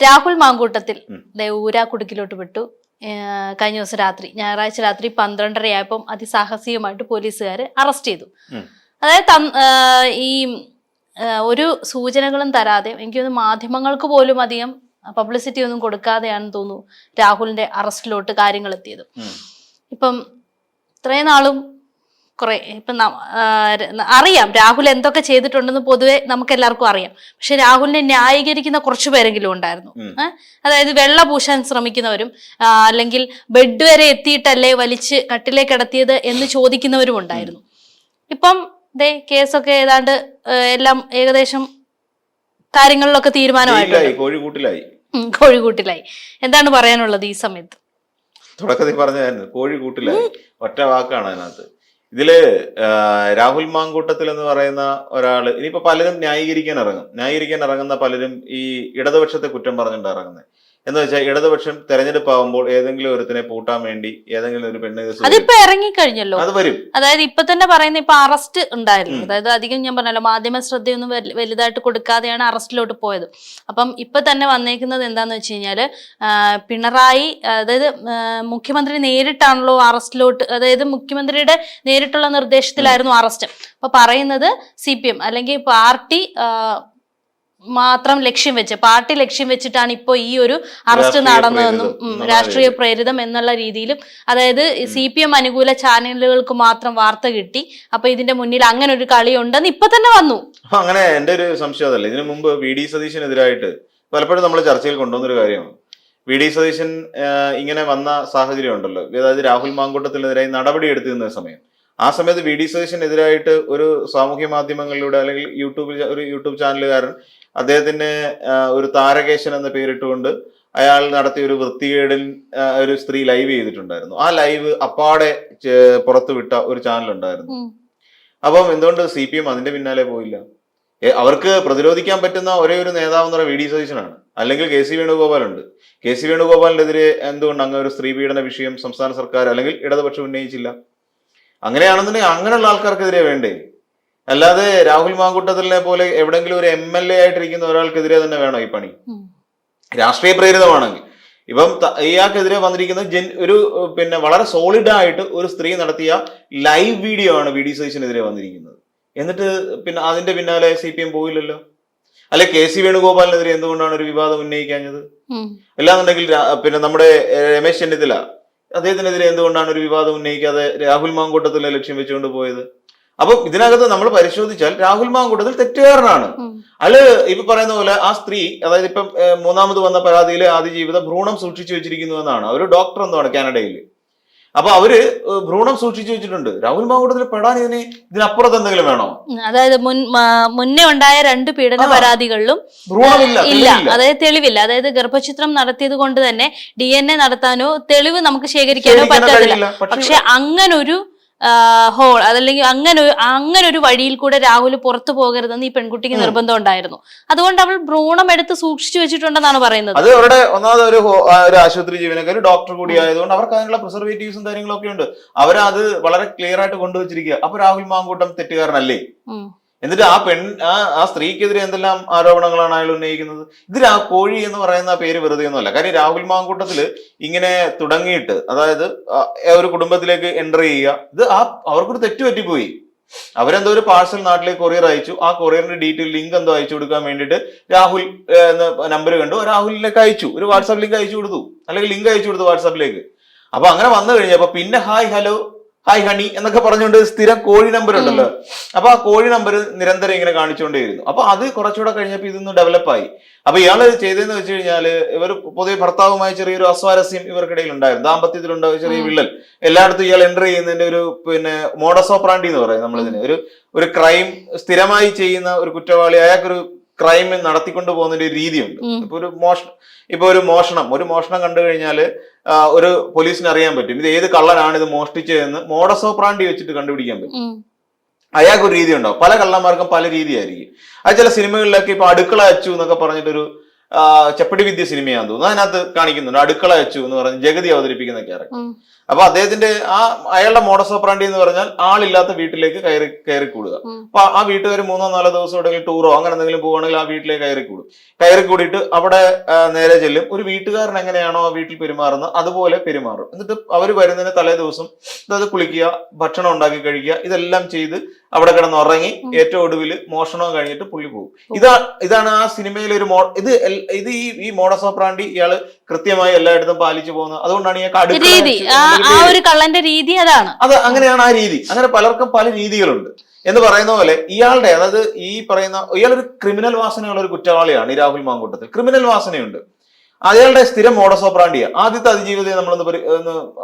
രാഹുൽ മാങ്കൂട്ടത്തിൽ ഊരാക്കുടുക്കിലോട്ട് വിട്ടു. കഴിഞ്ഞ ദിവസം രാത്രി, ഞായറാഴ്ച രാത്രി 12:30 ആയപ്പം അതിസാഹസികമായിട്ട് പോലീസുകാർ അറസ്റ്റ് ചെയ്തു. അതായത് ഈ ഒരു സൂചനകളും തരാതെ, എനിക്ക് തോന്നുന്നു മാധ്യമങ്ങൾക്ക് പോലും അധികം പബ്ലിസിറ്റി ഒന്നും കൊടുക്കാതെയാണെന്ന് തോന്നുന്നു രാഹുലിന്റെ അറസ്റ്റിലോട്ട് കാര്യങ്ങൾ എത്തിയത്. ഇപ്പം ഇത്രയും നാളും ഇപ്പം അറിയാം രാഹുൽ എന്തൊക്കെ ചെയ്തിട്ടുണ്ടെന്ന് പൊതുവെ നമുക്ക് എല്ലാവർക്കും അറിയാം. പക്ഷെ രാഹുലിനെ ന്യായീകരിക്കുന്ന കുറച്ചു പേരെങ്കിലും ഉണ്ടായിരുന്നു. അതായത് വെള്ള പൂശാൻ ശ്രമിക്കുന്നവരും, അല്ലെങ്കിൽ ബെഡ് വരെ എത്തിയിട്ടല്ലേ വലിച്ച് കട്ടിലേക്ക് കിടത്തിയത് എന്ന് ചോദിക്കുന്നവരും ഉണ്ടായിരുന്നു. ഇപ്പം കേസൊക്കെ ഏതാണ്ട് എല്ലാം ഏകദേശം കാര്യങ്ങളിലൊക്കെ തീരുമാനമായിട്ടുണ്ട്. കോഴിക്കൂട്ടിലായി. എന്താണ് പറയാനുള്ളത് ഈ സമയത്ത്? തുടക്കത്തിൽ പറഞ്ഞായിരുന്നു കോഴിക്കൂട്ടിലായി, ഒറ്റ വാക്കാണ് അതിനകത്ത്. ഇതില് രാഹുൽ മാങ്കൂട്ടത്തിൽ എന്ന് പറയുന്ന ഒരാള്, ഇനിയിപ്പോ പലരും ന്യായീകരിക്കാൻ ഇറങ്ങുന്ന പലരും ഈ ഇടതുപക്ഷത്തെ കുറ്റം പറഞ്ഞിട്ട് ഇറങ്ങുന്നത്. എന്ന് വെച്ചാൽ ഇടതുപക്ഷം തെരഞ്ഞെടുപ്പ് ആവുമ്പോൾ ഏതെങ്കിലും ഒരുത്തിനെ പൂട്ടാൻ വേണ്ടി ഏതെങ്കിലും ഒരു പെണ്ണ് അതിപ്പോ ഇറങ്ങിക്കഴിഞ്ഞല്ലോ, അത് വരും. അതായത് ഇപ്പൊ തന്നെ പറയുന്ന ഇപ്പൊ അറസ്റ്റ് ഉണ്ടായിരുന്നു. അതായത് അധികം ഞാൻ പറഞ്ഞല്ലോ, മാധ്യമ ശ്രദ്ധയൊന്നും വലുതായിട്ട് കൊടുക്കാതെയാണ് അറസ്റ്റിലോട്ട് പോയത്. അപ്പം ഇപ്പൊ തന്നെ വന്നേക്കുന്നത് എന്താന്ന് വെച്ച് കഴിഞ്ഞാല്, പിണറായി, അതായത് മുഖ്യമന്ത്രി നേരിട്ടാണല്ലോ അറസ്റ്റിലോട്ട്, അതായത് മുഖ്യമന്ത്രിയുടെ നേരിട്ടുള്ള നിർദ്ദേശത്തിലായിരുന്നു അറസ്റ്റ്. അപ്പൊ പറയുന്നത് CPM അല്ലെങ്കിൽ പാർട്ടി മാത്രം പാർട്ടി ലക്ഷ്യം വെച്ചിട്ടാണ് ഇപ്പൊ ഈ ഒരു അറസ്റ്റ് നടന്നതെന്നും, രാഷ്ട്രീയ പ്രേരിതം എന്നുള്ള രീതിയിലും, അതായത് CPM അനുകൂല ചാനലുകൾക്ക് മാത്രം വാർത്ത കിട്ടി. അപ്പൊ ഇതിന്റെ മുന്നിൽ അങ്ങനെ ഒരു കളി ഉണ്ടെന്ന് ഇപ്പൊ തന്നെ വന്നു. അങ്ങനെ എന്റെ ഒരു സംശയം അതല്ല. ഇതിനു മുമ്പ് VD സതീശനെതിരായിട്ട് പലപ്പോഴും നമ്മൾ ചർച്ചയിൽ കൊണ്ടുവന്നൊരു കാര്യമാണ്. VD സതീശൻ ഇങ്ങനെ വന്ന സാഹചര്യം ഉണ്ടല്ലോ, അതായത് രാഹുൽ മാങ്കൂട്ടത്തിനെതിരായി നടപടി എടുത്തിരുന്ന സമയം. ആ സമയത്ത് VD സതീശനെതിരായിട്ട് ഒരു സാമൂഹ്യ മാധ്യമങ്ങളിലൂടെ അല്ലെങ്കിൽ ഒരു യൂട്യൂബ് ചാനലുകാരൻ അദ്ദേഹത്തിന് ഒരു താരകേശൻ എന്ന പേരിട്ടുകൊണ്ട് അയാൾ നടത്തിയ ഒരു വൃത്തികേടിൽ ഒരു സ്ത്രീ ലൈവ് ചെയ്തിട്ടുണ്ടായിരുന്നു. ആ ലൈവ് അപ്പാടെ പുറത്തുവിട്ട ഒരു ചാനൽ ഉണ്ടായിരുന്നു. അപ്പം എന്തുകൊണ്ട് CPM അതിന്റെ പിന്നാലെ പോയില്ല? അവർക്ക് പ്രതിരോധിക്കാൻ പറ്റുന്ന ഒരേ ഒരു നേതാവ് എന്ന് പറയുന്നത് VD സതീശനാണ്, അല്ലെങ്കിൽ KC വേണുഗോപാൽ ഉണ്ട്. KC വേണുഗോപാലിനെതിരെ എന്തുകൊണ്ട് അങ്ങനെ ഒരു സ്ത്രീ പീഡന വിഷയം സംസ്ഥാന സർക്കാർ അല്ലെങ്കിൽ ഇടതുപക്ഷം ഉന്നയിച്ചില്ല? അങ്ങനെയാണെന്നുണ്ടെങ്കിൽ അങ്ങനെയുള്ള ആൾക്കാർക്കെതിരെ വേണ്ടേ? അല്ലാതെ രാഹുൽ മാങ്കൂട്ടത്തിലെ പോലെ എവിടെങ്കിലും ഒരു MLA ആയിട്ടിരിക്കുന്ന ഒരാൾക്കെതിരെ തന്നെ വേണോ ഈ പണി? രാഷ്ട്രീയ പ്രേരിതമാണെങ്കിൽ ഇപ്പം ഇയാൾക്കെതിരെ വന്നിരിക്കുന്നത് ഒരു വളരെ സോളിഡ് ആയിട്ട് ഒരു സ്ത്രീ നടത്തിയ ലൈവ് വീഡിയോ ആണ് VD സതീശനെതിരെ വന്നിരിക്കുന്നത്. എന്നിട്ട് അതിന്റെ പിന്നാലെ CPM പോയില്ലല്ലോ. അല്ലെ KC വേണുഗോപാലിനെതിരെ എന്തുകൊണ്ടാണ് ഒരു വിവാദം ഉന്നയിക്കാഞ്ഞത്? അല്ലാന്നുണ്ടെങ്കിൽ നമ്മുടെ രമേശ് ചെന്നിത്തല, അദ്ദേഹത്തിനെതിരെ എന്തുകൊണ്ടാണ് ഒരു വിവാദം ഉന്നയിക്കാതെ രാഹുൽ മാങ്കൂട്ടത്തിലെ ലക്ഷ്യം വെച്ചുകൊണ്ട് പോയത്? അപ്പൊ ഇതിനകത്ത് നമ്മൾ പരിശോധിച്ചാൽ രാഹുൽ മാങ്കൂട്ടത്തിൽ തെറ്റുകാരനാണ്. അല്ല, ഇപ്പൊ പറയുന്ന പോലെ ആ സ്ത്രീ, അതായത് ഇപ്പം മൂന്നാമത് വന്ന പരാതിയിലെ ആദ്യ ജീവിതം ഭ്രൂണം സൂക്ഷിച്ചു വെച്ചിരിക്കുന്നു എന്നാണ്. ഒരു ഡോക്ടർ എന്താണ് കാനഡയിൽ. അപ്പൊ അവര് ഭ്രൂണം സൂക്ഷിച്ചു വെച്ചിട്ടുണ്ട്. രാഹുൽ മാങ്കൂട്ടത്തിൽ പെടാൻ ഇതിനപ്പുറത്ത് എന്തെങ്കിലും വേണോ? അതായത് മുന്നേ ഉണ്ടായ 2 പീഡന പരാതികളിലും ഇല്ല, അതായത് തെളിവില്ല. അതായത് ഗർഭചിത്രം നടത്തിയത് കൊണ്ട് തന്നെ DNA നടത്താനോ തെളിവ് നമുക്ക് ശേഖരിക്കാനോ പറ്റത്തില്ല. പക്ഷെ അങ്ങനൊരു അതല്ലെങ്കിൽ അങ്ങനെ ഒരു വഴിയിൽ കൂടെ രാഹുൽ പുറത്തു പോകരുതെന്ന് ഈ പെൺകുട്ടിക്ക് നിർബന്ധം ഉണ്ടായിരുന്നു. അതുകൊണ്ട് അവൾ ഭ്രൂണം എടുത്ത് സൂക്ഷിച്ചു വെച്ചിട്ടുണ്ടെന്നാണ് പറയുന്നത്. അത് അവരുടെ ഒന്നാമത് ഒരു ആശുപത്രി ജീവനക്കാർ ഡോക്ടർ കൂടി ആയതുകൊണ്ട് അവർക്ക് അതിനുള്ള പ്രിസർവേറ്റീവ്സും കാര്യങ്ങളൊക്കെ ഉണ്ട്. അവരത് വളരെ ക്ലിയർ ആയിട്ട് കൊണ്ടുവച്ചിരിക്കുക. അപ്പൊ രാഹുൽ മാങ്കൂട്ടം തെറ്റുകാരനല്ലേ? എന്നിട്ട് ആ സ്ത്രീക്കെതിരെ എന്തെല്ലാം ആരോപണങ്ങളാണ് അയാൾ ഉന്നയിക്കുന്നത്? ഇത് കോഴി എന്ന് പറയുന്ന പേര് വെറുതെ ഒന്നുമല്ല. കാര്യം രാഹുൽ മാങ്കൂട്ടത്തില് ഇങ്ങനെ തുടങ്ങിയിട്ട്, അതായത് ഒരു കുടുംബത്തിലേക്ക് എൻ്റർ ചെയ്യുക, ഇത് അവർക്കൊരു തെറ്റ് പറ്റിപ്പോയി. അവരെന്തോ ഒരു പാഴ്സൽ നാട്ടിലേക്ക് കൊറിയർ അയച്ചു. ആ കൊറിയറിന്റെ ഡീറ്റെയിൽ ലിങ്ക് എന്തോ അയച്ചു കൊടുക്കാൻ വേണ്ടിയിട്ട് രാഹുൽ നമ്പർ കണ്ടു, രാഹുലിലേക്ക് അയച്ചു, ഒരു വാട്സാപ്പ് ലിങ്ക് അയച്ചു കൊടുത്തു, അല്ലെങ്കിൽ ലിങ്ക് അയച്ചു കൊടുത്തു വാട്സാപ്പിലേക്ക്. അപ്പൊ അങ്ങനെ വന്നു കഴിഞ്ഞപ്പോ പിന്നെ ഹായ് ഹലോ ഹായ് ഹണി എന്നൊക്കെ പറഞ്ഞുകൊണ്ട് സ്ഥിരം കോഴി നമ്പർ ഉണ്ടല്ലോ. അപ്പൊ ആ കോഴി നമ്പർ നിരന്തരം ഇങ്ങനെ കാണിച്ചുകൊണ്ടേയിരുന്നു. അപ്പൊ അത് കുറച്ചുകൂടെ കഴിഞ്ഞപ്പോൾ ഇതൊന്ന് ഡെവലപ്പായി. അപ്പൊ ഇയാള് ചെയ്തതെന്ന് വെച്ച് കഴിഞ്ഞാല്, ഇവർ പൊതുവെ ഭർത്താവുമായി ചെറിയൊരു അസ്വാരസ്യം ഇവർക്കിടയിൽ ഉണ്ടായിരുന്നു, ദാമ്പത്യത്തിലുണ്ടായ ചെറിയ വിള്ളൽ. എല്ലായിടത്തും ഇയാൾ എൻ്റർ ചെയ്യുന്നതിന്റെ ഒരു മോഡസ് ഓപ്പറാൻഡി എന്ന് പറയും നമ്മളിതിന്. ഒരു ക്രൈം സ്ഥിരമായി ചെയ്യുന്ന ഒരു കുറ്റവാളി, അയാൾക്കൊരു ക്രൈം നടത്തിക്കൊണ്ടു പോകുന്നതിന്റെ ഒരു രീതിയുണ്ട്. ഒരു മോഷണം കണ്ടു കഴിഞ്ഞാൽ ഒരു പോലീസിന് അറിയാൻ പറ്റും ഇത് ഏത് കള്ളനാണ് ഇത് മോഷ്ടിച്ചതെന്ന് മോഡസ് ഓപ്പറാൻഡി വെച്ചിട്ട് കണ്ടുപിടിക്കാൻ പറ്റും. അയാൾക്കൊരു രീതി ഉണ്ടാവും. പല കള്ളന്മാർക്കും പല രീതിയായിരിക്കും. അത് ചില സിനിമകളിലൊക്കെ ഇപ്പൊ അടുക്കള അച്ചു എന്നൊക്കെ പറഞ്ഞിട്ടൊരു ചെപ്പടി വിദ്യ സിനിമയാന്ന് തോന്നുന്നു, അതിനകത്ത് കാണിക്കുന്നുണ്ട്. അടുക്കള വെച്ചു എന്ന് പറഞ്ഞ് ജഗതി അവതരിപ്പിക്കുന്ന ക്യാരക്ടർ. അപ്പൊ അദ്ദേഹത്തിന്റെ അയാളുടെ മോഡസ് ഓപ്പറാണ്ടി എന്ന് പറഞ്ഞാൽ ആളില്ലാത്ത വീട്ടിലേക്ക് കയറി കൂടുക. അപ്പൊ ആ വീട്ടുകാർ 3-4 ദിവസം എവിടെയെങ്കിലും ടൂറോ അങ്ങനെ എന്തെങ്കിലും പോവുകയാണെങ്കിൽ ആ വീട്ടിലേക്ക് കയറി കൂടിയിട്ട് അവിടെ നേരെ ചെല്ലും. ഒരു വീട്ടുകാരൻ എങ്ങനെയാണോ ആ വീട്ടിൽ പെരുമാറുന്നത് അതുപോലെ പെരുമാറും. എന്നിട്ട് അവർ വരുന്നതിന് തലേ ദിവസം അതായത് കുളിക്കുക, ഭക്ഷണം ഉണ്ടാക്കി കഴിക്കുക, ഇതെല്ലാം ചെയ്ത് അവിടെ കിടന്ന് ഉറങ്ങി ഏറ്റവും ഒടുവിൽ മോഷണം കഴിഞ്ഞിട്ട് പുള്ളി പോകും. ഇതാണ് ആ സിനിമയിലെ ഒരു ഇത് ഈ മോഡസ് ഓപ്പറാണ്ടി ഇയാള് കൃത്യമായി എല്ലായിടത്തും പാലിച്ചു പോകുന്നത്. അതുകൊണ്ടാണ് ഒരു കള്ളന്റെ രീതി അതാണ്. അത് അങ്ങനെയാണ് ആ രീതി. അങ്ങനെ പലർക്കും പല രീതികളുണ്ട് എന്ന് പറയുന്ന പോലെ ഇയാളുടെ, അതായത് ഈ പറയുന്ന ഇയാളൊരു ക്രിമിനൽ വാസനയുള്ള ഒരു കുറ്റവാളിയാണ്. ഈ രാഹുൽ മാങ്കൂട്ടത്തിൽ ക്രിമിനൽ വാസനയുണ്ട്. അയാളുടെ സ്ഥിരം മോഡസ് ഓപ്പറാണ്ടിയാ. ആദ്യത്തെ അതിജീവിതയെ നമ്മളൊന്ന്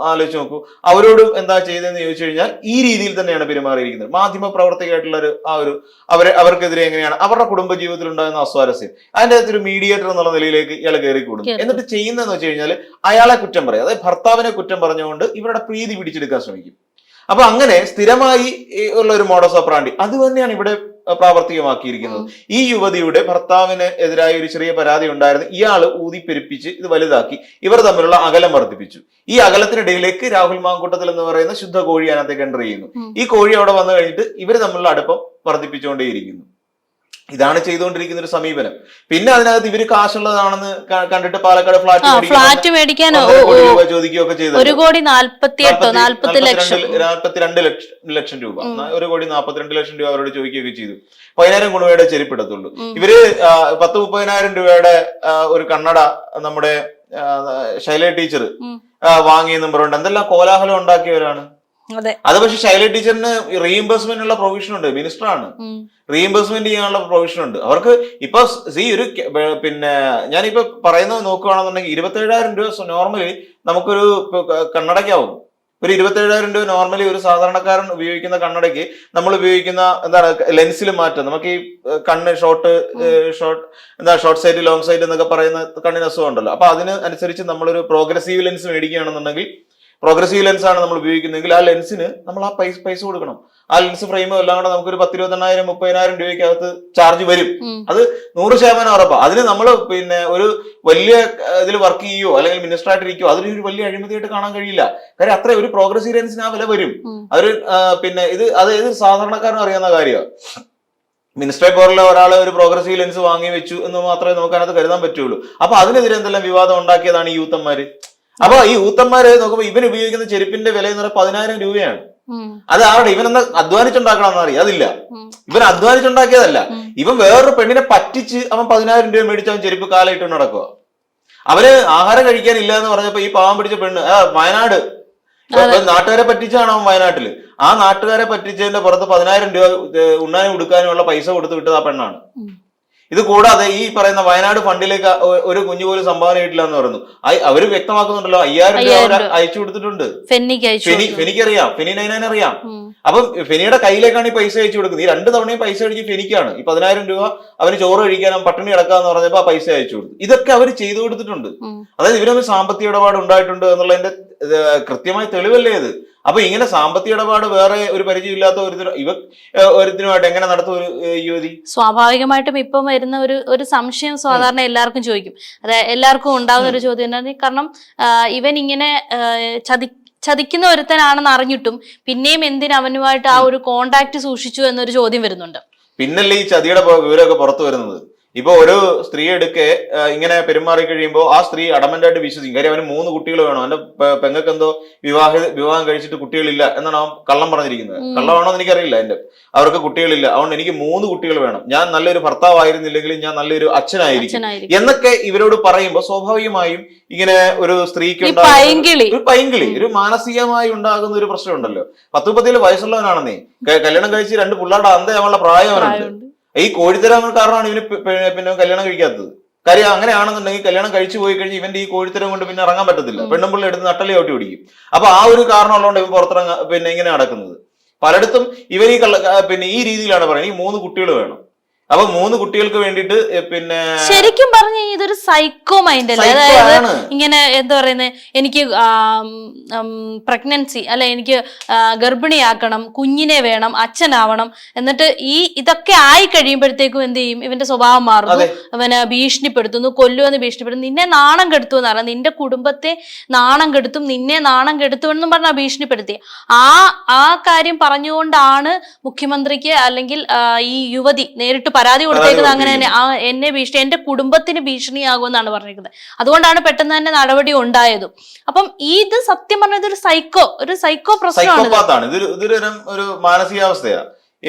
ആലോചിച്ച് നോക്കൂ. അവരോട് എന്താ ചെയ്തതെന്ന് ചോദിച്ചു കഴിഞ്ഞാൽ ഈ രീതിയിൽ തന്നെയാണ് പെരുമാറിയിരിക്കുന്നത്. മാധ്യമ പ്രവർത്തകയായിട്ടുള്ള അവർക്കെതിരെ എങ്ങനെയാണ് അവരുടെ കുടുംബ ജീവിതത്തിൽ ഉണ്ടാകുന്ന അസ്വാരസ്യം, അതിന്റെ അകത്ത് ഒരു മീഡിയേറ്റർ എന്നുള്ള നിലയിലേക്ക് ഇയാൾ കയറിക്കൂടും. എന്നിട്ട് ചെയ്യുന്നതെന്ന് വെച്ച് കഴിഞ്ഞാൽ അയാളെ കുറ്റം പറയും, അതായത് ഭർത്താവിനെ കുറ്റം പറഞ്ഞുകൊണ്ട് ഇവരുടെ പ്രീതി പിടിച്ചെടുക്കാൻ ശ്രമിക്കും. അപ്പൊ അങ്ങനെ സ്ഥിരമായി ഉള്ള ഒരു മോഡസ് ഓപ്പറാണ്ടി അത് തന്നെയാണ് ഇവിടെ പ്രാവർത്തികമാക്കിയിരിക്കുന്നത്. ഈ യുവതിയുടെ ഭർത്താവിന് എതിരായ ഒരു ചെറിയ പരാതി ഉണ്ടായിരുന്നു, ഇയാള് ഊതിപ്പെരുപ്പിച്ച് ഇത് വലുതാക്കി ഇവർ തമ്മിലുള്ള അകലം വർദ്ധിപ്പിച്ചു. ഈ അകലത്തിനിടയിലേക്ക് രാഹുൽ മാങ്കൂട്ടത്തിൽ എന്ന് പറയുന്ന ശുദ്ധ കോഴി അതിനകത്തേക്ക് എൻ്റർ ചെയ്യുന്നു. ഈ കോഴി അവിടെ വന്നു കഴിഞ്ഞിട്ട് ഇവർ തമ്മിലുള്ള അടുപ്പം വർദ്ധിപ്പിച്ചുകൊണ്ടേയിരിക്കുന്നു. ഇതാണ് ചെയ്തുകൊണ്ടിരിക്കുന്ന ഒരു സമീപനം. പിന്നെ അതിനകത്ത് ഇവര് കാശുള്ളതാണെന്ന് കണ്ടിട്ട് പാലക്കാട് ഫ്ലാറ്റ് മേടിക്കാൻ രൂപ ചോദിക്കുകയൊക്കെ ചെയ്തു. 1,42 ലക്ഷം രൂപ, 1,42 ലക്ഷം രൂപ അവരോട് ചോദിക്കുകയൊക്കെ ചെയ്തു. 10,000 ഗുണയുടെ ചെരുപ്പിടത്തുള്ളൂ. ഇവര് 10-30,000 രൂപയുടെ ഒരു കണ്ണട നമ്മുടെ ശൈല ടീച്ചർ വാങ്ങിയെന്നും പറഞ്ഞുകൊണ്ട് എന്തെല്ലാം കോലാഹലം ഉണ്ടാക്കിയവരാണ്. അത് പക്ഷെ ശൈല ടീച്ചറിന് റീഇംബേഴ്സ്മെന്റിനുള്ള പ്രൊവിഷൻ ഉണ്ട്, മിനിസ്റ്ററാണ്, റീഇംബേഴ്സ്മെന്റ് ചെയ്യാനുള്ള പ്രൊവിഷൻ ഉണ്ട് അവർക്ക്. ഇപ്പൊ ഒരു പിന്നെ ഞാനിപ്പോ പറയുന്നത് നോക്കുകയാണെന്നുണ്ടെങ്കിൽ 27,000 രൂപ നോർമലി നമുക്കൊരു കണ്ണടയ്ക്കാവും. ഒരു 27,000 രൂപ നോർമലി ഒരു സാധാരണക്കാരൻ ഉപയോഗിക്കുന്ന കണ്ണടയ്ക്ക് നമ്മൾ ഉപയോഗിക്കുന്ന എന്താണ് ലെൻസിൽ മാറ്റം. നമുക്ക് ഈ കണ്ണ് ഷോർട്ട് സൈറ്റ് ലോങ് സൈറ്റ് എന്നൊക്കെ പറയുന്ന കണ്ണിന് അസുഖം ഉണ്ടല്ലോ. അപ്പൊ അതിന് അനുസരിച്ച് നമ്മളൊരു പ്രോഗ്രസീവ് ലെൻസ് മേടിക്കുകയാണെന്നുണ്ടെങ്കിൽ, പ്രോഗ്രസീവ് ലെൻസ് ആണ് നമ്മൾ ഉപയോഗിക്കുന്നതെങ്കിൽ ആ ലെൻസിന് നമ്മൾ ആ പൈസ കൊടുക്കണം. ആ ലെൻസ് ഫ്രെയിമും എല്ലാം കൂടെ നമുക്ക് ഒരു 10,000-20,000 രൂപയ്ക്കകത്ത് ചാർജ് വരും. അത് 100% ഉറപ്പാ. അതിന് നമ്മൾ പിന്നെ ഒരു വലിയ ഇതിൽ വർക്ക് ചെയ്യുകയോ അല്ലെങ്കിൽ മിനിസ്റ്ററായിട്ടിരിക്കുകയോ അതിലൊരു വലിയ അഴിമതിയായിട്ട് കാണാൻ കഴിയില്ല. കാര്യം അത്ര ഒരു പ്രോഗ്രസീവ് ലെൻസിന് ആ വില വരും. അതൊരു പിന്നെ ഏത് സാധാരണക്കാരനും അറിയാവുന്ന കാര്യമാണ്. മിനിസ്റ്ററെ പോലുള്ള ഒരാൾ ഒരു പ്രോഗ്രസീവ് ലെൻസ് വാങ്ങി വെച്ചു എന്ന് മാത്രമേ നമുക്ക് അതിനകത്ത് കരുതാൻ പറ്റുള്ളൂ. അപ്പൊ അതിനെതിരെ എന്തെല്ലാം വിവാദം ഉണ്ടാക്കിയതാണ് ഈ യൂത്തന്മാര്. അപ്പൊ ഈ യൂത്തന്മാര് നോക്കുമ്പോ ഇവൻ ഉപയോഗിക്കുന്ന ചെരുപ്പിന്റെ വില എന്ന് പറയുന്നത് 10,000 രൂപയാണ്. അത് ആരുടെ ഇവനെന്താ അധ്വാനിച്ചുണ്ടാക്കണമെന്ന് അറിയാം. അതില്ല, ഇവൻ അധ്വാനിച്ചുണ്ടാക്കിയതല്ല. ഇവൻ വേറൊരു പെണ്ണിനെ പറ്റിച്ച് അവൻ 10,000 രൂപ മേടിച്ച് അവൻ ചെരുപ്പ് കാലായിട്ട് നടക്കുക. അവന് ആഹാരം കഴിക്കാനില്ല എന്ന് പറഞ്ഞപ്പോ ഈ പാവം പിടിച്ച പെണ്ണ് വയനാട് നാട്ടുകാരെ പറ്റിച്ചാണ് അവൻ വയനാട്ടില്. ആ നാട്ടുകാരെ പറ്റിച്ചതിന്റെ പുറത്ത് 10,000 രൂപ ഉണ്ണാനും ഉടുക്കാനുമുള്ള പൈസ കൊടുത്ത് വിട്ടത് ആ പെണ്ണാണ്. ഇത് കൂടാതെ ഈ പറയുന്ന വയനാട് ഫണ്ടിലേക്ക് ഒരു കുഞ്ഞു പോലും സംഭാവന ചെയ്തിട്ടില്ല എന്ന് പറയുന്നു. അവര് വ്യക്തമാക്കുന്നുണ്ടല്ലോ 5,000 രൂപ അവർ അയച്ചു കൊടുത്തിട്ടുണ്ട്. ഫെനിക്ക് അറിയാം, ഫെനി നൈനാൻ അറിയാം. അപ്പം ഫെനിയുടെ കയ്യിലേക്കാണ് ഈ പൈസ അയച്ചു കൊടുക്കുന്നത്. ഈ 2 തവണയും പൈസ അടിച്ച് ഫെനിക്കാണ്. ഈ 10,000 രൂപ അവന് ചോറ് കഴിക്കാനും പട്ടിണി കിടക്കാന്ന് പറഞ്ഞപ്പോ ആ പൈസ അയച്ചു കൊടുത്തു. ഇതൊക്കെ അവർ ചെയ്തു കൊടുത്തിട്ടുണ്ട്. അതായത് ഇവരൊന്നും സാമ്പത്തിക ഇടപാട് ഉണ്ടായിട്ടുണ്ട് എന്നുള്ളതിന്റെ കൃത്യമായ തെളിവല്ലേ ഇത്. അപ്പൊ ഇങ്ങനെ സാമ്പത്തിക ഇടപാട് വേറെ ഒരു പരിചയമില്ലാത്ത ഒരുത്തിനുമായിട്ട് എങ്ങനെ നടത്തും ഒരു യുവതി? സ്വാഭാവികമായിട്ടും ഇപ്പം വരുന്ന ഒരു സംശയം സാധാരണ എല്ലാവർക്കും ചോദിക്കും. അതായത് എല്ലാവർക്കും ഉണ്ടാകുന്ന ഒരു ചോദ്യം എന്താണ്, കാരണം ഇവൻ ഇങ്ങനെ ചതിക്കുന്ന ഒരുത്തനാണെന്ന് അറിഞ്ഞിട്ടും പിന്നെയും എന്തിന് അവനുമായിട്ട് ആ ഒരു കോണ്ടാക്ട് സൂക്ഷിച്ചു എന്നൊരു ചോദ്യം വരുന്നുണ്ട്. പിന്നല്ലേ ഈ ചതിയുടെ വിവരമൊക്കെ പുറത്തു വരുന്നത്. ഇപ്പൊ ഒരു സ്ത്രീ എടുക്കെ ഇങ്ങനെ പെരുമാറി കഴിയുമ്പോൾ ആ സ്ത്രീ അടമന്റായിട്ട് വിശ്വസിക്കും. കാര്യം അവന് 3 കുട്ടികൾ വേണം, അവന്റെ പെങ്ങൾക്ക് എന്തോ വിവാഹം കഴിച്ചിട്ട് കുട്ടികളില്ല എന്നാണ് അവൻ കള്ളം പറഞ്ഞിരിക്കുന്നത്. കള്ളമാണോ എന്ന് എനിക്കറിയില്ല. അവർക്ക് കുട്ടികളില്ല, അതുകൊണ്ട് എനിക്ക് 3 കുട്ടികൾ വേണം, ഞാൻ നല്ലൊരു ഭർത്താവായിരുന്നില്ലെങ്കിലും ഞാൻ നല്ലൊരു അച്ഛനായിരിക്കും എന്നൊക്കെ ഇവരോട് പറയുമ്പോൾ സ്വാഭാവികമായും ഇങ്ങനെ ഒരു സ്ത്രീക്ക് ഒരു പൈങ്കിളി ഒരു മാനസികമായി ഉണ്ടാകുന്ന ഒരു പ്രശ്നമുണ്ടല്ലോ. 10-37 വയസ്സുള്ളവനാണെന്നേ, കല്യാണം കഴിച്ച് 2 പിള്ളേരുടെ അന്തയാവുള്ള പ്രായം അവനുണ്ട്. ഈ കോഴിത്തരം കാരണമാണ് ഇവന് പിന്നെ കല്യാണം കഴിക്കാത്തത്. കാര്യം അങ്ങനെയാണെന്നുണ്ടെങ്കിൽ കല്യാണം കഴിച്ചു പോയി കഴിഞ്ഞ് ഇവന്റെ ഈ കോഴിത്തരം കൊണ്ട് പിന്നെ ഇറങ്ങാൻ പറ്റത്തില്ല. പെണ്ണുമ്പിള്ള എടുത്ത് നട്ടലി ഔട്ടി ഓടിക്കും. അപ്പൊ ആ ഒരു കാരണം ഉള്ളതുകൊണ്ട് ഇവൻ പുറത്തിറങ്ങാൻ പിന്നെ ഇങ്ങനെ നടക്കുന്നത്. പലയിടത്തും ഇവർ ഈ രീതിയിലാണ് പറയുന്നത്, ഈ 3 കുട്ടികൾ വേണം. അപ്പൊ 3 കുട്ടികൾക്ക് വേണ്ടിയിട്ട് പിന്നെ ശരിക്കും പറഞ്ഞ ഇതൊരു സൈക്കോ മൈൻഡ് അല്ലേ? അതായത് ഇങ്ങനെ എന്താ പറയുന്നത്, എനിക്ക് പ്രഗ്നൻസി അല്ലെ, എനിക്ക് ഗർഭിണിയാക്കണം, കുഞ്ഞിനെ വേണം, അച്ഛനാവണം, എന്നിട്ട് ഇതൊക്കെ ആയി കഴിയുമ്പോഴത്തേക്കും എന്ത് ചെയ്യും, ഇവന്റെ സ്വഭാവം മാറുന്നു, അവനെ ഭീഷണിപ്പെടുത്തുന്നു, കൊല്ലുമെന്ന് ഭീഷണിപ്പെടുത്തുന്നു, നിന്നെ നാണം കെടുത്തു എന്ന് പറഞ്ഞാൽ നിന്റെ കുടുംബത്തെ നാണം കെടുത്തും, നിന്നെ നാണം കെടുത്തുമെന്നും പറഞ്ഞാൽ ഭീഷണിപ്പെടുത്തി. ആ കാര്യം പറഞ്ഞുകൊണ്ടാണ് മുഖ്യമന്ത്രിക്ക് അല്ലെങ്കിൽ ഈ യുവതി നേരിട്ട് പരാതി കൊടുത്തേക്കുന്നത്. അങ്ങനെ തന്നെ എന്നെ എന്റെ കുടുംബത്തിന് ഭീഷണിയാകുമെന്നാണ് പറഞ്ഞിരിക്കുന്നത്. അതുകൊണ്ടാണ് പെട്ടെന്ന് തന്നെ നടപടി ഉണ്ടായതും. അപ്പം ഇത് സത്യം പറഞ്ഞ ഇതൊരു സൈക്കോ പ്രശ്നമാണ്. ഇതൊരു ഒരു മാനസികാവസ്ഥയാ.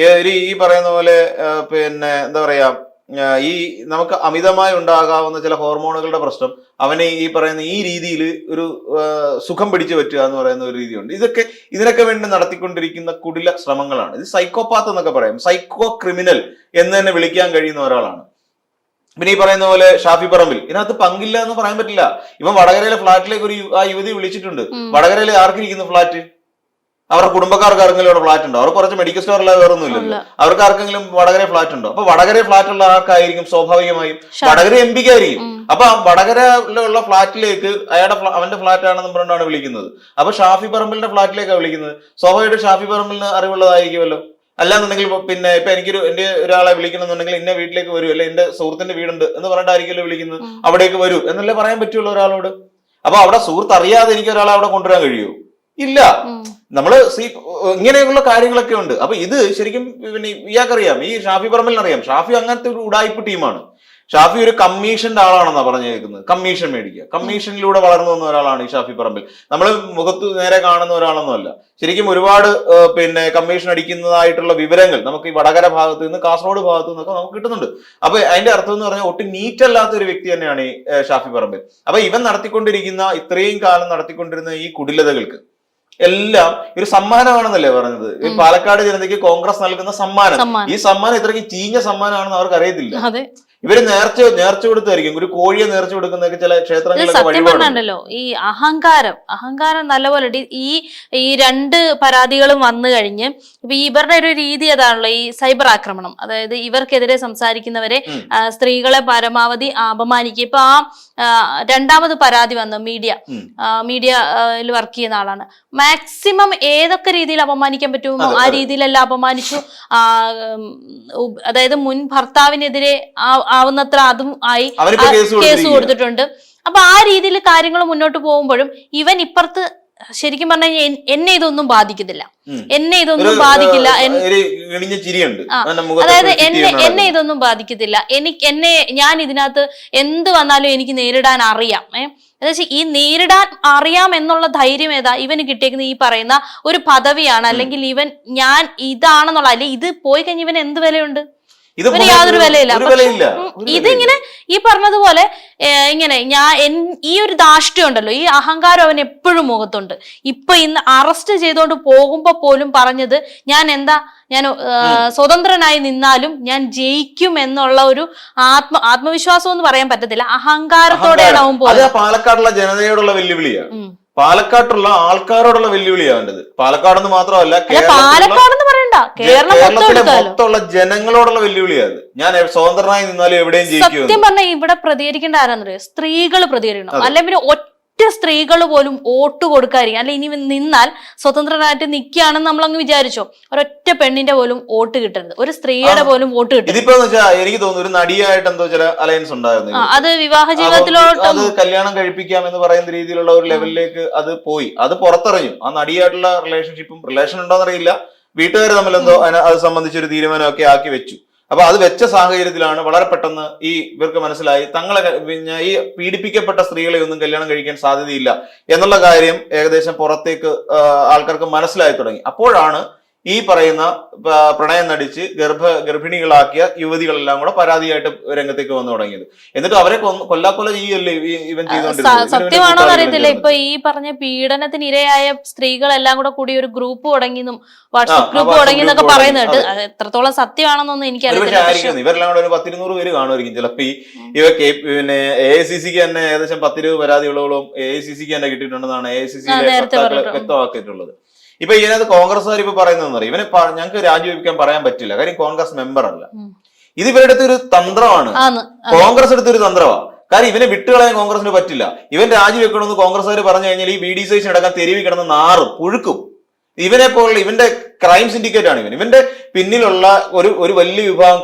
ഈ പറയുന്ന പോലെ പിന്നെ എന്താ പറയാ, ഈ നമുക്ക് അമിതമായി ഉണ്ടാകാവുന്ന ചില ഹോർമോണുകളുടെ പ്രശ്നം അവനെ ഈ പറയുന്ന ഈ രീതിയിൽ ഒരു സുഖം പിടിച്ചു പറ്റുക എന്ന് പറയുന്ന ഒരു രീതിയുണ്ട്. ഇതിനൊക്കെ വേണ്ടി നടത്തിക്കൊണ്ടിരിക്കുന്ന കുടില ശ്രമങ്ങളാണ്. ഇത് സൈക്കോപാത്ത് എന്നൊക്കെ പറയാം, സൈക്കോ ക്രിമിനൽ എന്ന് തന്നെ വിളിക്കാൻ കഴിയുന്ന ഒരാളാണ്. പിന്നെ ഈ പറയുന്ന പോലെ ഷാഫി പറമ്പിൽ ഇതിനകത്ത് പങ്കില്ല എന്ന് പറയാൻ പറ്റില്ല. ഇവൻ വടകരയിലെ ഫ്ളാറ്റിലേക്ക് ആ യുവതി വിളിച്ചിട്ടുണ്ട്. വടകരയിൽ ആർക്കിരിക്കുന്നു ഫ്ളാറ്റ്? അവരുടെ കുടുംബക്കാർക്ക് ആർക്കെങ്കിലും അവിടെ ഫ്ലാറ്റ് ഉണ്ടോ? അവർ കുറച്ച് മെഡിക്കൽ സ്റ്റോറിലെ വേറൊന്നും ഇല്ലല്ലോ. അവർക്ക് ആർക്കെങ്കിലും വടകര ഫ്ലാറ്റ് ഉണ്ടോ? അപ്പൊ വടകര ഫ്ലാറ്റ് ഉള്ള ആർക്കായിരിക്കും? സ്വാഭാവികമായും വടകര എം പിക്ക് ആയിരിക്കും. അപ്പൊ വടകരയിലുള്ള ഫ്ലാറ്റിലേക്ക് അവന്റെ ഫ്ലാറ്റ് ആണെന്ന് പറഞ്ഞാണ് വിളിക്കുന്നത്. അപ്പൊ ഷാഫി പറമ്പിലിന്റെ ഫ്ലാറ്റിലേക്കാണ് വിളിക്കുന്നത്. സ്വാഭാവികമായിട്ട് ഷാഫി പറമ്പിലിന് അറിവുള്ളതായിരിക്കുമല്ലോ. അല്ലാന്നുണ്ടെങ്കിൽ പിന്നെ ഇപ്പൊ എന്റെ ഒരാളെ വിളിക്കണമെന്നുണ്ടെങ്കിൽ എന്റെ വീട്ടിലേക്ക് വരൂ, അല്ലെ എന്റെ സുഹൃത്തിന്റെ വീടുണ്ട് എന്ന് പറഞ്ഞിട്ടായിരിക്കുമല്ലോ വിളിക്കുന്നത്. അവിടേക്ക് വരൂ എന്നല്ലേ പറയാൻ പറ്റുള്ളൂ ഒരാളോട്. അപ്പൊ അവിടെ സുഹൃത്ത് അറിയാതെ എനിക്ക് ഒരാളെ അവിടെ കൊണ്ടുവരാൻ കഴിയുമോ? ഇല്ല. നമ്മള് ഇങ്ങനെയുള്ള കാര്യങ്ങളൊക്കെ ഉണ്ട്. അപ്പൊ ഇത് ശരിക്കും പിന്നെ ഇയാൾക്കറിയാം, ഈ ഷാഫി പറമ്പലിനറിയാം. ഷാഫി അങ്ങനത്തെ ഒരു ഉടായ്പ ടീമാണ്. ഷാഫി ഒരു കമ്മീഷന്റെ ആളാണെന്നാ പറഞ്ഞു കേൾക്കുന്നത്. കമ്മീഷൻ മേടിക്കുക, കമ്മീഷനിലൂടെ വളർന്നു വന്ന ഒരാളാണ് ഈ ഷാഫി പറമ്പിൽ. നമ്മൾ മുഖത്ത് നേരെ കാണുന്ന ഒരാളൊന്നും അല്ല. ശരിക്കും ഒരുപാട് പിന്നെ കമ്മീഷൻ അടിക്കുന്നതായിട്ടുള്ള വിവരങ്ങൾ നമുക്ക് ഈ വടകര ഭാഗത്ത് നിന്ന് കാസർഗോഡ് ഭാഗത്തു നിന്നൊക്കെ നമുക്ക് കിട്ടുന്നുണ്ട്. അപ്പൊ അതിന്റെ അർത്ഥം എന്ന് പറഞ്ഞാൽ ഒട്ടും നീറ്റ് അല്ലാത്ത ഒരു വ്യക്തി തന്നെയാണ് ഈ ഷാഫി പറമ്പിൽ. അപ്പൊ ഇവൻ നടത്തിക്കൊണ്ടിരിക്കുന്ന ഇത്രയും കാലം നടത്തിക്കൊണ്ടിരുന്ന ഈ കുടിലതകൾക്ക് എല്ലാം ഒരു സമ്മാനമാണെന്നല്ലേ പറഞ്ഞത്. പാലക്കാട് ജനതയ്ക്ക് കോൺഗ്രസ് നൽകുന്ന സമ്മാനം. ഈ സമ്മാനം ഇത്രയ്ക്ക് ചീഞ്ഞ സമ്മാനമാണെന്ന് അവർക്ക് അറിയത്തില്ല. ഇവര് നേർച്ച കൊടുത്തായിരിക്കും. ഒരു കോഴിയെ നേർച്ച കൊടുക്കുന്നതൊക്കെ ചില ക്ഷേത്രങ്ങളിലൊക്കെ വഴിപാടുണ്ടല്ലോ. ഈ അഹങ്കാരം നല്ലപോലെ ഈ 2 പരാതികളും വന്നു കഴിഞ്ഞ് ഇപ്പൊ ഇവരുടെ ഒരു രീതി അതാണല്ലോ, ഈ സൈബർ ആക്രമണം. അതായത് ഇവർക്കെതിരെ സംസാരിക്കുന്നവരെ, സ്ത്രീകളെ പരമാവധി അപമാനിക്കുക. ഇപ്പൊ രണ്ടാമത് പരാതി വന്നു, മീഡിയയിൽ വർക്ക് ചെയ്യുന്ന ആളാണ്. മാക്സിമം ഏതൊക്കെ രീതിയിൽ അപമാനിക്കാൻ പറ്റുമോ ആ രീതിയിലെല്ലാം അപമാനിച്ചു. അതായത് മുൻ ഭർത്താവിനെതിരെ ആവുന്നത്ര അതും ആയി കേസ് കൊടുത്തിട്ടുണ്ട്. അപ്പൊ ആ രീതിയിൽ കാര്യങ്ങൾ മുന്നോട്ട് പോകുമ്പോഴും ഇവൻ ഇപ്പുറത്ത് ശരിക്കും പറഞ്ഞു കഴിഞ്ഞാൽ എന്നെ ഇതൊന്നും ബാധിക്കില്ല, അതായത് എന്നെ ഇതൊന്നും ബാധിക്കത്തില്ല. ഞാൻ ഇതിനകത്ത് എന്ത് വന്നാലും എനിക്ക് നേരിടാൻ അറിയാം. എന്നുവെച്ചാൽ ഈ നേരിടാൻ അറിയാം എന്നുള്ള ധൈര്യം ഏതാ ഇവന് കിട്ടിയേക്കുന്നത്? ഈ പറയുന്ന ഒരു പദവിയാണ്, അല്ലെങ്കിൽ ഞാൻ ഇതാണെന്നുള്ള, അല്ലെങ്കിൽ ഇത് പോയി കഴിഞ്ഞ ഇവന് എന്ത് വിലയുണ്ട്? ഇവന് യാതൊരു വിലയില്ല. ഇതിങ്ങനെ ഈ പറഞ്ഞതുപോലെ ഇങ്ങനെ ഈ ഒരു ധാർഷ്ട്യം ഉണ്ടല്ലോ, ഈ അഹങ്കാരം അവൻ എപ്പോഴും മുഖത്തുണ്ട്. ഇപ്പൊ ഇന്ന് അറസ്റ്റ് ചെയ്തോണ്ട് പോകുമ്പോ പോലും പറഞ്ഞത് ഞാൻ സ്വതന്ത്രനായി നിന്നാലും ഞാൻ ജയിക്കും എന്നുള്ള ഒരു ആത്മവിശ്വാസം എന്ന് പറയാൻ പറ്റത്തില്ല, അഹങ്കാരത്തോടെയാണ് അവൻ പോകുന്നത്. പാലക്കാടുള്ള ജനതയോടുള്ള വെല്ലുവിളിയാണ്, പാലക്കാട്ടുള്ള ആൾക്കാരോടുള്ള വെല്ലുവിളിയാണ്ടത്. പാലക്കാടെന്ന് മാത്രമല്ല, കേരളത്തിലെ മൊത്തമുള്ള ജനങ്ങളോടുള്ള വെല്ലുവിളിയാണ്. ഞാൻ സ്വതന്ത്രനായി നിന്നാലും എവിടെയും ജയിക്കും. സത്യം പറഞ്ഞാൽ ഇവിടെ പ്രതികരിക്കേണ്ട ആരാന്നറിയോ? സ്ത്രീകൾ പ്രതികരിക്കണം. അല്ലെങ്കിൽ ഒറ്റ സ്ത്രീകൾ പോലും വോട്ട് കൊടുക്കാതിരിക്കും. അല്ലെ ഇനി നിന്നാൽ സ്വതന്ത്രനായിട്ട് നിൽക്കുകയാണെന്ന് നമ്മളങ്ങ് വിചാരിച്ചോ, ഒരൊറ്റ പെണ്ണിന്റെ പോലും വോട്ട് കിട്ടരുത്, ഒരു സ്ത്രീയുടെ പോലും വോട്ട് കിട്ടരുത്. ഇതിപ്പോ എനിക്ക് തോന്നുന്നു ഒരു നടിയായിട്ട് എന്തോ ചില അലയൻസ് ഉണ്ടായിരുന്നു. അത് വിവാഹ ജീവിതത്തിലോട്ട് അത് കല്യാണം കഴിപ്പിക്കാം എന്ന് പറയുന്ന രീതിയിലുള്ള ഒരു ലെവലിലേക്ക് അത് പോയി. അത് പുറത്തറിഞ്ഞു. ആ നടിയായിട്ടുള്ള റിലേഷൻ ഉണ്ടോന്നറിയില്ല. വീട്ടുകാർ തമ്മിലെന്തോ അത് സംബന്ധിച്ചൊരു തീരുമാനമൊക്കെ ആക്കി വെച്ചു. അപ്പൊ അത് വെച്ച സാഹചര്യത്തിലാണ് വളരെ പെട്ടെന്ന് ഇവർക്ക് മനസ്സിലായി തങ്ങളെ ഈ പീഡിപ്പിക്കപ്പെട്ട സ്ത്രീകളെ ഒന്നും കല്യാണം കഴിക്കാൻ സാധ്യതയില്ല എന്നുള്ള കാര്യം ഏകദേശം പുറത്തേക്ക് ആൾക്കാർക്ക് മനസ്സിലായി തുടങ്ങി. അപ്പോഴാണ് ഈ പറയുന്ന പ്രണയം നടിച്ച് ഗർഭിണികളാക്കിയ യുവതികളെല്ലാം കൂടെ പരാതിയായിട്ട് രംഗത്തേക്ക് വന്നു തുടങ്ങിയത്. എന്നിട്ട് അവരെ കൊല്ലാക്കൊല ചെയ്യല്ലേ ഇവൻ ചെയ്തോണ്ടിരുന്നത്. സത്യമാണോ അറിയത്തില്ല. ഇപ്പൊ ഈ പറഞ്ഞ പീഡനത്തിന് ഇരയായ സ്ത്രീകളെല്ലാം കൂടെ കൂടി ഒരു ഗ്രൂപ്പ് തുടങ്ങിയെന്നും വാട്സ്ആപ്പ് ഗ്രൂപ്പ് തുടങ്ങിയെന്നൊക്കെ പറയുന്നുണ്ട്. അത് എത്രത്തോളം സത്യമാണെന്നൊന്നും എനിക്കറിയില്ല. ഇവരെല്ലാം കൂടെ ഒരു 10-200 പേര് കാണുമായിരിക്കും ചിലപ്പോ. ഇവക്ക് പിന്നെ AICCക്ക് തന്നെ ഏകദേശം 10-20 പരാതികളോളം AICCക്ക് തന്നെ കിട്ടിയിട്ടുണ്ടെന്നാണ് AICC വ്യക്തമാക്കിയിട്ടുള്ളത്. ഇപ്പൊ ഇതിനകത്ത് കോൺഗ്രസ്സുകാർ ഇപ്പൊ പറയുന്നതെന്ന് പറയും, ഇവനെ ഞങ്ങൾക്ക് രാജിവെക്കാൻ പറയാൻ പറ്റില്ല, കാര്യം കോൺഗ്രസ് മെമ്പർ അല്ല. ഇത് ഇവരുടെ അടുത്ത് ഒരു തന്ത്രമാണ്, ആന്ന്. കോൺഗ്രസ് എടുത്തൊരു തന്ത്രമാണ്. കാരണം ഇവനെ വിട്ടുകളയാൻ കോൺഗ്രസിന് പറ്റില്ല. ഇവൻ രാജിവെക്കണമെന്ന് കോൺഗ്രസ്സുകാർ പറഞ്ഞു കഴിഞ്ഞാൽ ഈ VD സതീശൻ അടക്കം തെരുവി കിടന്ന് നാറും പുഴുക്കും. ഇവനെ പോലുള്ള ഇവന്റെ ക്രൈം സിൻഡിക്കേറ്റ് ആണ് ഇവന്റെ പിന്നിലുള്ള ഒരു വലിയ വിഭാഗം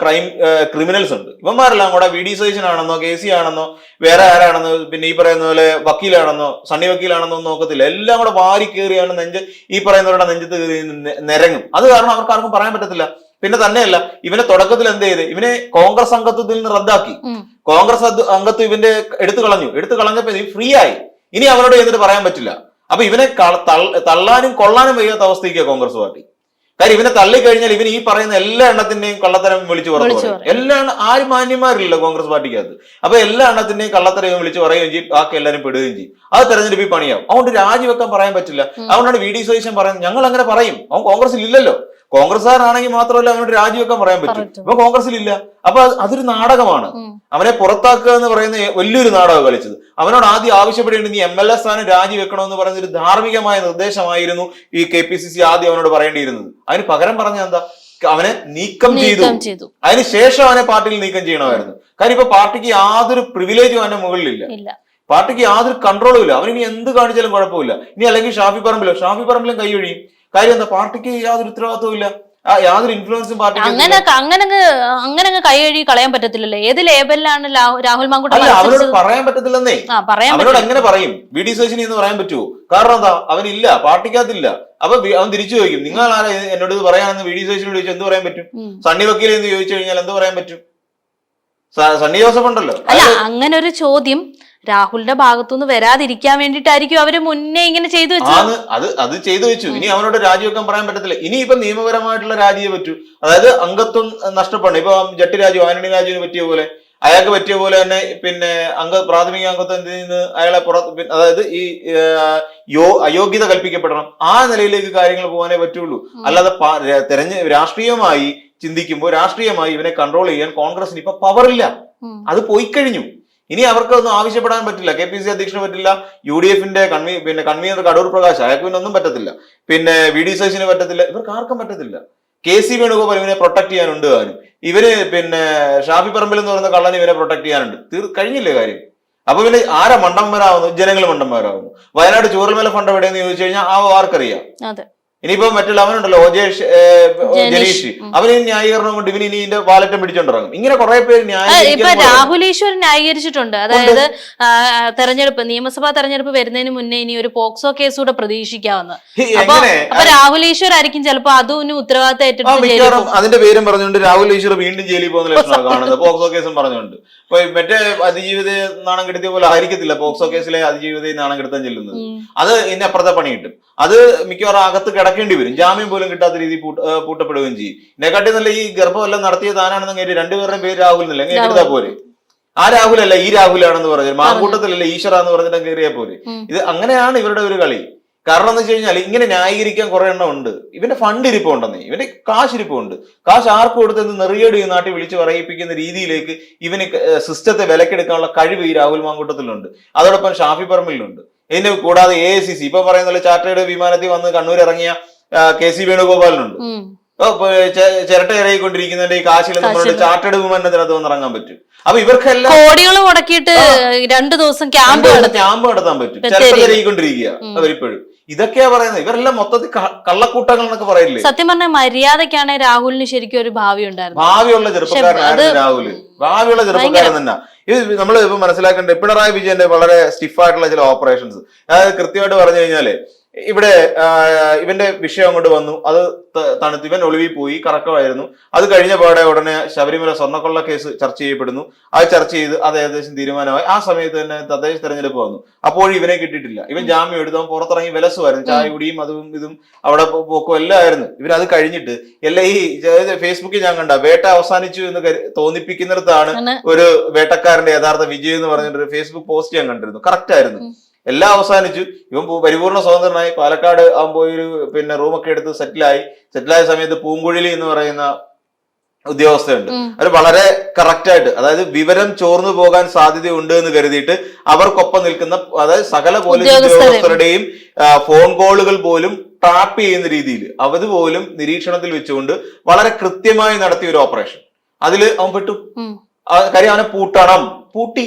ക്രിമിനൽസ് ഉണ്ട്. ഇവന്മാരെല്ലാം കൂടെ VD സതീശൻ ആണെന്നോ KC ആണെന്നോ വേറെ ആരാണെന്നോ പിന്നെ ഈ പറയുന്ന പോലെ വക്കീലാണെന്നോ സണ്ണി വക്കീലാണെന്നോ ഒന്നും നോക്കത്തില്ല. എല്ലാം കൂടെ വാരി കയറിയാണ് ഈ പറയുന്നവരുടെ നെഞ്ചത്ത് കയറി നിരങ്ങും. അത് കാരണം അവർക്ക് ആർക്കും പറയാൻ പറ്റത്തില്ല. പിന്നെ തന്നെയല്ല, ഇവനെ തുടക്കത്തിൽ എന്ത് ചെയ്ത് ഇവനെ കോൺഗ്രസ് അംഗത്വത്തിൽ നിന്ന് റദ്ദാക്കി. കോൺഗ്രസ് അംഗത്വം ഇവന്റെ എടുത്തു കളഞ്ഞപ്പോ ഫ്രീ ആയി. ഇനി അവനോട് എന്നിട്ട് പറയാൻ പറ്റില്ല. അപ്പൊ ഇവനെ തള്ളാനും കൊള്ളാനും വയ്യാത്ത അവസ്ഥയ്ക്കാണ് കോൺഗ്രസ് പാർട്ടി. കാര്യം ഇവനെ തള്ളിക്കഴിഞ്ഞാൽ ഇവൻ ഈ പറയുന്ന എല്ലാ എണ്ണത്തിന്റെയും കള്ളത്തരം വിളിച്ചു പറയും. ആരും മാന്യന്മാരില്ലല്ലോ കോൺഗ്രസ് പാർട്ടിക്കകത്ത്. അപ്പൊ എല്ലാ എണ്ണത്തിന്റെയും കള്ളത്തരം വിളിച്ചു പറയുകയും ചെയ്യും, ബാക്കി എല്ലാവരും പെടുകയും ചെയ്യും. അത് തെരഞ്ഞെടുപ്പിൽ പണിയാവും. അതുകൊണ്ട് രാജിവെക്കാൻ പറയാൻ പറ്റില്ല. അതുകൊണ്ടാണ് VD സതീശൻ പറയുന്നത് ഞങ്ങൾ അങ്ങനെ പറയും. അവൻ കോൺഗ്രസിൽ ഇല്ലല്ലോ. കോൺഗ്രസ്സുകാരാണെങ്കിൽ മാത്രമല്ല അവനോട് രാജിവെക്കാൻ പറയാൻ പറ്റും. ഇപ്പൊ കോൺഗ്രസിലില്ല. അപ്പൊ അതൊരു നാടകമാണ്. അവനെ പുറത്താക്കുക എന്ന് പറയുന്ന വലിയൊരു നാടകം കളിച്ചത്. അവനോട് ആദ്യം ആവശ്യപ്പെടേണ്ടത് നീ MLA സ്ഥാനം രാജിവെക്കണമെന്ന് പറയുന്ന ഒരു ധാർമ്മികമായ നിർദ്ദേശമായിരുന്നു ഈ KPCC ആദ്യം അവനോട് പറയേണ്ടിയിരുന്നത്. അതിന് പകരം പറഞ്ഞ എന്താ, അവനെ നീക്കം ചെയ്തു. അതിനുശേഷം അവനെ പാർട്ടിയിൽ നീക്കം ചെയ്യണമായിരുന്നു. കാര്യം ഇപ്പൊ പാർട്ടിക്ക് യാതൊരു പ്രിവിലേജും അവന്റെ മുകളിലില്ല. പാർട്ടിക്ക് യാതൊരു കൺട്രോളും ഇല്ല. അവനിനി എന്ത് കാണിച്ചാലും കുഴപ്പമില്ല. ഇനി അല്ലെങ്കിൽ ഷാഫി പറമ്പിലും കൈ ഒഴിയും. കാര്യം എന്താ, പാർട്ടിക്ക് യാതൊരു ഉത്തരവാദിത്വവും ഇല്ല, യാതൊരു ഇൻഫ്ലുവൻസും പാർട്ടിക്ക് അങ്ങനെ കൈ കഴുകി കളയാൻ പറ്റത്തില്ലല്ലോ. ഏത് ലേബലിലാണ് രാഹുൽ മാങ്കൂട്ടം അവരോട് പറയാൻ പറ്റത്തില്ലെന്നേ. അവരോട് എങ്ങനെ പറയും? VD സതീശൻ എന്ന് പറയാൻ പറ്റുമോ? കാരണം എന്താ, അവനില്ല, പാർട്ടിക്കകത്തില്ല. അപ്പൊ അവൻ തിരിച്ചു ചോദിക്കും, നിങ്ങൾ ആരാ എന്നോട് ഇത് പറയാനെന്ന് VD സതീശനോട് ചോദിച്ചാൽ എന്ത് പറയാൻ പറ്റും? സണ്ണി വക്കീൽ എന്ന് ചോദിച്ചു കഴിഞ്ഞാൽ എന്ത് പറയാൻ പറ്റും? സണ്ണി ജോസഫ് ഉണ്ടല്ലോ. അല്ല, അങ്ങനെ ഒരു ചോദ്യം രാഹുലിന്റെ ഭാഗത്തുനിന്ന് വരാതിരിക്കാൻ വേണ്ടിട്ടായിരിക്കും അവര് മുന്നേ ഇങ്ങനെ ചെയ്തു വെച്ചത്. അത് ചെയ്തു വെച്ചു. ഇനി അവനോട് രാജിവെക്കാൻ പറയാൻ പറ്റത്തില്ല. ഇനി ഇപ്പൊ നിയമപരമായിട്ടുള്ള രാജിയെ പറ്റൂ. അതായത് അംഗത്വം നഷ്ടപ്പെടണം. ഇപ്പൊ ജട്ടി രാജു, ആന്റണി രാജുവിന് പറ്റിയ പോലെ, അയാൾക്ക് പറ്റിയ പോലെ തന്നെ പിന്നെ പ്രാഥമിക അംഗത്വത്തിൽ നിന്ന് അയാളെ അതായത് ഈ അയോഗ്യത കൽപ്പിക്കപ്പെടണം. ആ നിലയിലേക്ക് കാര്യങ്ങൾ പോകാനേ പറ്റുള്ളൂ. അല്ലാതെ രാഷ്ട്രീയമായി ചിന്തിക്കുമ്പോൾ രാഷ്ട്രീയമായി ഇവനെ കൺട്രോൾ ചെയ്യാൻ കോൺഗ്രസിന് ഇപ്പൊ പവറില്ല. അത് പോയി കഴിഞ്ഞു. ഇനി അവർക്കൊന്നും ആവശ്യപ്പെടാൻ പറ്റില്ല. KPCC അധ്യക്ഷന് പറ്റില്ല, UDFന്റെ കൺവീനർ കടൂർ പ്രകാശ് അയാൾക്ക് പിന്നെ ഒന്നും പറ്റത്തില്ല, പിന്നെ VD സതീശന് പറ്റത്തില്ല, ഇവർക്ക് ആർക്കും പറ്റത്തില്ല. KC വേണുഗോപാൽ ഇവനെ പ്രൊട്ടക്ട് ചെയ്യാനുണ്ട്. ഇവര് പിന്നെ ഷാഫി പറമ്പിൽ എന്ന് പറയുന്ന കള്ളന് ഇവനെ പ്രൊട്ടക്ട് ചെയ്യാനുണ്ട്. കഴിഞ്ഞില്ലേ കാര്യം? അപ്പൊ പിന്നെ ആരാ മണ്ടന്മാരാവുന്നു? ജനങ്ങൾ മണ്ടന്മാരാവുന്നു. വയനാട് ചൂരൽമല ഫണ്ട് എവിടെയെന്ന് ചോദിച്ചു കഴിഞ്ഞാൽ ആർക്കറിയാം. ഇനിയിപ്പോ മറ്റുള്ള അവനുണ്ടല്ലോ ജനീഷ്, അവന് ന്യായീകരണം കൊണ്ട് ഇവന് ഇനി ഇതിന്റെ വാലറ്റം പിടിച്ചോണ്ടിറങ്ങും. ഇങ്ങനെ കുറെ പേര് രാഹുൽ ഈശ്വർ ന്യായീകരിച്ചിട്ടുണ്ട്. അതായത് നിയമസഭാ തെരഞ്ഞെടുപ്പ് വരുന്നതിന് മുന്നേ ഇനി ഒരു പോക്സോ കേസ് കൂടെ പ്രതീക്ഷിക്കാവുന്ന. അപ്പൊ രാഹുൽ ഈശ്വർ ആയിരിക്കും ചിലപ്പോ അതിന് ഉത്തരവാദിത്തം ഏറ്റെടുത്ത് അതിന്റെ പേരും പറഞ്ഞുകൊണ്ട് രാഹുൽ ഈശ്വർ വീണ്ടും ജയിലിൽ പോകുന്ന ലക്ഷണമാണ് കാണുന്നത്. പോക്സോ കേസും പറഞ്ഞുകൊണ്ട് മറ്റേ അതിജീവിത നാണം കെടുത്തിയ പോലെ ആയിരിക്കത്തില്ല പോക്സോ കേസിലെ അതിജീവിതയെ നാണം കെടുത്താൻ ചെല്ലുന്നത്. അത് ഇനി അപ്പുറത്തെ പണി കിട്ടും. അത് മിക്കവാറും അകത്ത് കിടക്കേണ്ടി വരും. ജാമ്യം പോലും കിട്ടാത്ത രീതിയിൽ പൂട്ടപ്പെടുകയും ചെയ്യും. ഇതിനെക്കാട്ടി നല്ല ഈ ഗർഭമെല്ലാം നടത്തിയ താനാണെന്ന് കയറ്റി രണ്ടുപേരുടെയും പേര് രാഹുൽ എന്നല്ല എങ്ങനെ എടുത്താൽ പോരെ? ആ രാഹുലല്ല ഈ രാഹുലാണെന്ന് പറഞ്ഞാൽ, മാങ്കൂട്ടത്തിലല്ല ഈശ്വര എന്ന് പറഞ്ഞിട്ട് കയറിയാൽ പോരെ? ഇത് അങ്ങനെയാണ് ഇവരുടെ ഒരു കളി. കാരണം എന്ന് വെച്ച് കഴിഞ്ഞാൽ ഇങ്ങനെ ന്യായീകരിക്കാൻ കുറെ എണ്ണം ഉണ്ട്. ഇവന്റെ ഫണ്ട് ഇരിപ്പുണ്ടെന്നേ, ഇവന്റെ കാശ് ഇരിപ്പുണ്ട്. കാശ് ആർക്ക് കൊടുത്തെന്ന് നെറിയേട് ഈ നാട്ടിൽ വിളിച്ച് പറയിപ്പിക്കുന്ന രീതിയിലേക്ക് ഇവന് സിസ്റ്റത്തെ വിലക്കെടുക്കാനുള്ള കഴിവ് ഈ രാഹുൽ മാങ്കൂട്ടത്തിലുണ്ട്. അതോടൊപ്പം ഷാഫി പറമ്പിലുണ്ട്. ഇതിന് കൂടാതെ AICC ഇപ്പൊ പറയുന്ന ചാർട്ടേഡ് വിമാനത്തിൽ വന്ന് കണ്ണൂർ ഇറങ്ങിയ KC വേണുഗോപാലിനുണ്ട്. ചിരട്ട ഇറങ്ങിക്കൊണ്ടിരിക്കുന്നതിന്റെ ഈ കാശിൽ ചാർട്ടേഡ് വിമാനത്തിനകത്ത് വന്ന് ഇറങ്ങാൻ പറ്റും. അപ്പൊ ഇവർക്കെല്ലാം കോടികൾ മുടക്കിയിട്ട് 2 ദിവസം ക്യാമ്പ് നടത്താൻ പറ്റും. ചിരട്ട ഇറങ്ങിക്കൊണ്ടിരിക്കുക അവരിപ്പോഴും. ഇതൊക്കെയാ പറയുന്നത്. ഇവരെല്ലാം മൊത്തത്തിൽ കള്ളക്കൂട്ടങ്ങൾ എന്നൊക്കെ പറയില്ലേ? സത്യം പറഞ്ഞാൽ മര്യാദക്കാണ് രാഹുലിന് ശരിക്കും ഒരു ഭാവി ഉണ്ടായിരുന്നു. ഭാവിയുള്ള ചെറുപ്പക്കാരനായിരുന്നു രാഹുല്. ഭാവിയുള്ള ചെറുപ്പക്കാരൻ തന്നെ. ഇത് നമ്മൾ ഇപ്പൊ മനസ്സിലാക്കേണ്ടത് പിണറായി വിജയന്റെ വളരെ സ്റ്റിഫായിട്ടുള്ള ചില ഓപ്പറേഷൻസ്. അതായത് കൃത്യമായിട്ട് പറഞ്ഞു കഴിഞ്ഞാല് ഇവിടെ ഇവന്റെ വിഷയം അങ്ങോട്ട് വന്നു, അത് തണുത്ത് ഇവൻ ഒളിവിൽ പോയി, കറക്കമായിരുന്നു. അത് കഴിഞ്ഞ പാടെ ഉടനെ ശബരിമല സ്വർണ്ണക്കൊള്ള കേസ് ചർച്ച ചെയ്യപ്പെടുന്നു. അത് ചർച്ച ചെയ്ത് അത് ഏകദേശം തീരുമാനമായി. ആ സമയത്ത് തന്നെ തദ്ദേശ തെരഞ്ഞെടുപ്പ് വന്നു. അപ്പോഴും ഇവനെ കിട്ടിയിട്ടില്ല. ഇവൻ ജാമ്യം എടുത്ത് അവൻ പുറത്തിറങ്ങി വിലസുമായിരുന്നു. ചായ കുടിയും അതും ഇതും അവിടെ പോക്കും എല്ലാം ആയിരുന്നു. ഇവരത് കഴിഞ്ഞിട്ട് എല്ലാം ഈ ഫേസ്ബുക്കിൽ ഞാൻ കണ്ട വേട്ട അവസാനിച്ചു എന്ന് തോന്നിപ്പിക്കുന്നിടത്താണ് ഒരു വേട്ടക്കാരന്റെ യഥാർത്ഥ വിജയം എന്ന് പറഞ്ഞിട്ട് ഫേസ്ബുക്ക് പോസ്റ്റ് ഞാൻ കണ്ടിരുന്നു. കറക്റ്റ് ആയിരുന്നു. എല്ലാം അവസാനിച്ചു. ഇവൻ പരിപൂർണ്ണ സ്വതന്ത്രനായി. പാലക്കാട് അവൻ പോയൊരു റൂമൊക്കെ എടുത്ത് സെറ്റിലായ സമയത്ത് പൂങ്കുഴലി എന്ന് പറയുന്ന ഉദ്യോഗസ്ഥയുണ്ട്. അവർ വളരെ കറക്റ്റായിട്ട്, അതായത് വിവരം ചോർന്നു പോകാൻ സാധ്യതയുണ്ട് എന്ന് കരുതിയിട്ട് അവർക്കൊപ്പം നിൽക്കുന്ന, അതായത് സകല പോലീസ് ഉദ്യോഗസ്ഥരുടെയും ഫോൺ കോളുകൾ പോലും ട്രാപ്പ് ചെയ്യുന്ന രീതിയിൽ അതുപോലും നിരീക്ഷണത്തിൽ വെച്ചുകൊണ്ട് വളരെ കൃത്യമായി നടത്തിയ ഒരു ഓപ്പറേഷൻ. അതില് അവൻ പെട്ടു. ഉം. കാര്യം അവനെ പൂട്ടി.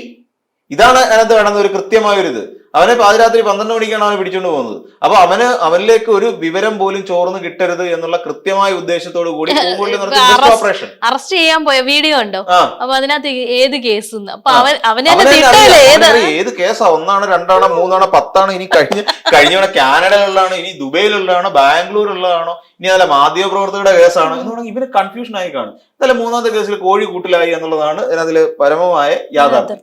ഇതാണ് അതിനകത്ത് വേണമെന്ന് ഒരു കൃത്യമായ ഒരു ഇത്. അവനെ പാതിരാത്രി 12 മണിക്കാണ് അവനെ പിടിച്ചുകൊണ്ട് പോകുന്നത്. അപ്പൊ അവനിലേക്ക് ഒരു വിവരം പോലും ചോർന്ന് കിട്ടരുത് എന്നുള്ള കൃത്യമായ ഉദ്ദേശത്തോടു കൂടി പൂങ്കുഴലി നടത്തിയ ഓപ്പറേഷൻ. അറസ്റ്റ് ചെയ്യാൻ പോയ വീഡിയോ ഉണ്ടോ? അപ്പൊ അതിനകത്ത് ഏത് കേസ്? അപ്പൊ ഏത് കേസാ? 1 ആണോ 2 ആണോ 3 ആണോ 10 ആണോ? ഇനി കഴിഞ്ഞവണ കാനഡയിലുള്ളതാണോ, ഇനി ദുബൈയിലുള്ളതാണോ, ബാംഗ്ലൂരിലുള്ളതാണോ, ഇനി അതല്ല മാധ്യമ പ്രവർത്തകരുടെ കേസാണോ എന്ന് പറഞ്ഞാൽ ഇവന് കൺഫ്യൂഷൻ ആയി കാണും. അതല്ല 3ാമത്തെ കേസിൽ കോഴി കൂട്ടിലായി എന്നുള്ളതാണ് അതിനതില് പരമമായ യാഥാർത്ഥ്യം.